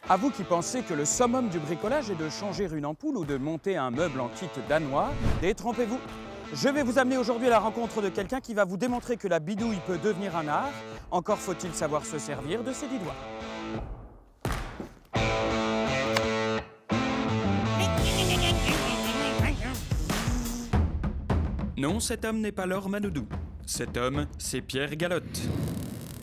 À vous qui pensez que le summum du bricolage est de changer une ampoule ou de monter un meuble en kit danois, détrompez-vous. Je vais vous amener aujourd'hui à la rencontre de quelqu'un qui va vous démontrer que la bidouille peut devenir un art. Encore faut-il savoir se servir de ses 10 doigts. Non, cet homme n'est pas Laure Manodou. Cet homme, c'est Pierre Galotte.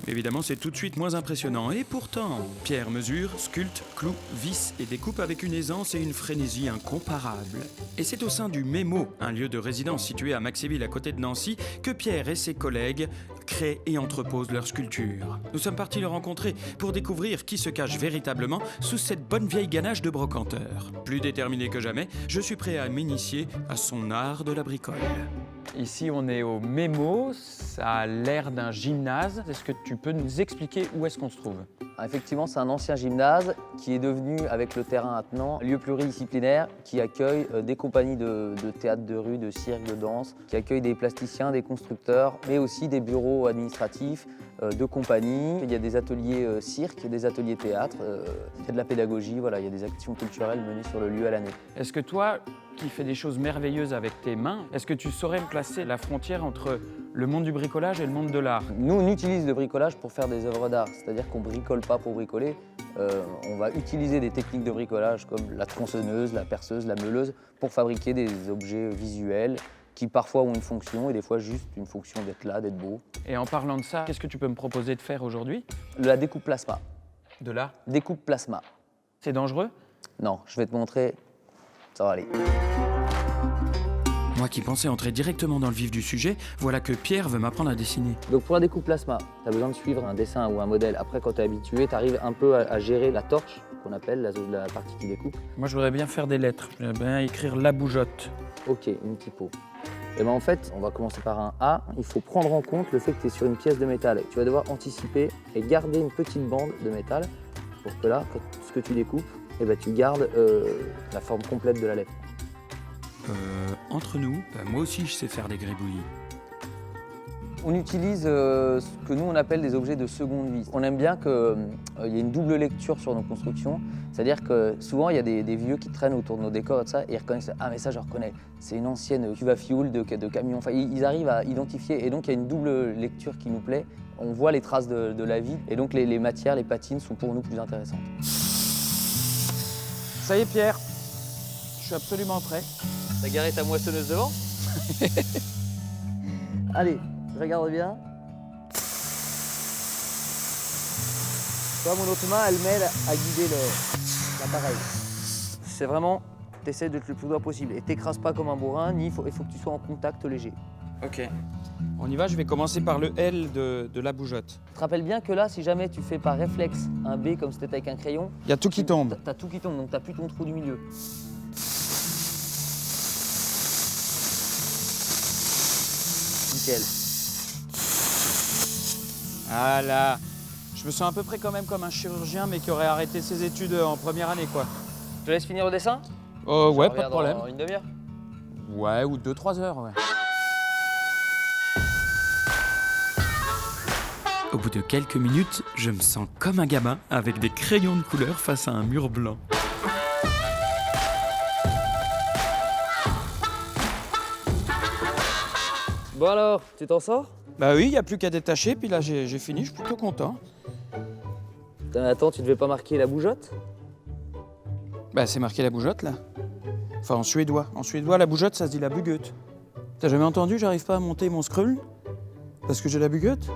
Évidemment, c'est tout de suite moins impressionnant. Et pourtant, Pierre mesure, sculpte, cloue, visse et découpe avec une aisance et une frénésie incomparables. Et c'est au sein du Mémo, un lieu de résidence situé à Maxéville à côté de Nancy, que Pierre et ses collègues créent et entreposent leurs sculptures. Nous sommes partis le rencontrer pour découvrir qui se cache véritablement sous cette bonne vieille ganache de brocanteur. Plus déterminé que jamais, je suis prêt à m'initier à son art de la bricole. Ici, on est au Mémo, ça a l'air d'un gymnase. Est-ce que tu peux nous expliquer où est-ce qu'on se trouve? Effectivement, c'est un ancien gymnase qui est devenu, avec le terrain attenant, lieu pluridisciplinaire qui accueille des compagnies de théâtre de rue, de cirque, de danse, qui accueille des plasticiens, des constructeurs, mais aussi des bureaux administratifs, de compagnies. Il y a des ateliers cirque, des ateliers théâtre, il y a de la pédagogie, voilà, il y a des actions culturelles menées sur le lieu à l'année. Est-ce que toi, qui fais des choses merveilleuses avec tes mains, est-ce que tu saurais me placer la frontière entre le monde du bricolage et le monde de l'art? Nous, on utilise le bricolage pour faire des œuvres d'art, c'est-à-dire qu'on bricole pas pour bricoler. On va utiliser des techniques de bricolage comme la tronçonneuse, la perceuse, la meuleuse pour fabriquer des objets visuels qui parfois ont une fonction et des fois juste une fonction d'être là, d'être beau. Et en parlant de ça, qu'est-ce que tu peux me proposer de faire aujourd'hui? La découpe plasma. De là? Découpe plasma. C'est dangereux? Non, je vais te montrer, ça va aller. Moi qui pensais entrer directement dans le vif du sujet, voilà que Pierre veut m'apprendre à dessiner. Donc pour la découpe plasma, tu as besoin de suivre un dessin ou un modèle. Après, quand tu es habitué, tu arrives un peu à gérer la torche, qu'on appelle la partie qui découpe. Moi je voudrais bien faire des lettres, je voudrais bien écrire la bougeotte. Ok, une typo. Et ben en fait, on va commencer par un A. Il faut prendre en compte le fait que tu es sur une pièce de métal. Tu vas devoir anticiper et garder une petite bande de métal pour que là, quand ce que tu découpes, eh ben, tu gardes la forme complète de la lettre. Entre nous, moi aussi je sais faire des gribouillis. On utilise ce que nous on appelle des objets de seconde vie. On aime bien qu'il y ait une double lecture sur nos constructions, c'est-à-dire que souvent il y a des vieux qui traînent autour de nos décors et tout ça, et ils reconnaissent « Ah mais ça je reconnais, c'est une ancienne cuve à fioul de camion ». Enfin, ils arrivent à identifier, et donc il y a une double lecture qui nous plaît. On voit les traces de la vie, et donc les matières, les patines sont pour nous plus intéressantes. Ça y est Pierre, je suis absolument prêt. T'as garé ta moissonneuse devant? Allez, regarde bien. Toi, mon autre main, elle m'aide à guider l'appareil. C'est vraiment, t'essaies d'être le plus droit possible et t'écrases pas comme un bourrin, ni il faut que tu sois en contact léger. Ok. On y va, je vais commencer par le L de la bougeotte. Tu te rappelles bien que là, si jamais tu fais par réflexe un B comme si t'étais avec un crayon, Il y a tout qui tombe. T'as tout qui tombe, donc t'as plus ton trou du milieu. Nickel. Voilà. Je me sens à peu près quand même comme un chirurgien, mais qui aurait arrêté ses études en première année, quoi. Je te laisse finir le dessin? Ouais, Je pas de reviens problème. dans une demi-heure. Ouais, ou 2-3 heures, ouais. Au bout de quelques minutes, je me sens comme un gamin avec des crayons de couleur face à un mur blanc. Bon alors, tu t'en sors? Bah oui, il n'y a plus qu'à détacher, puis là j'ai fini, je suis plutôt content. Attends, tu devais pas marquer la bougeotte? Bah c'est marqué la bougeotte là. Enfin en suédois. En suédois, la bougeotte ça se dit la bugueute. T'as jamais entendu, j'arrive pas à monter mon scrull? Parce que j'ai la bugueute?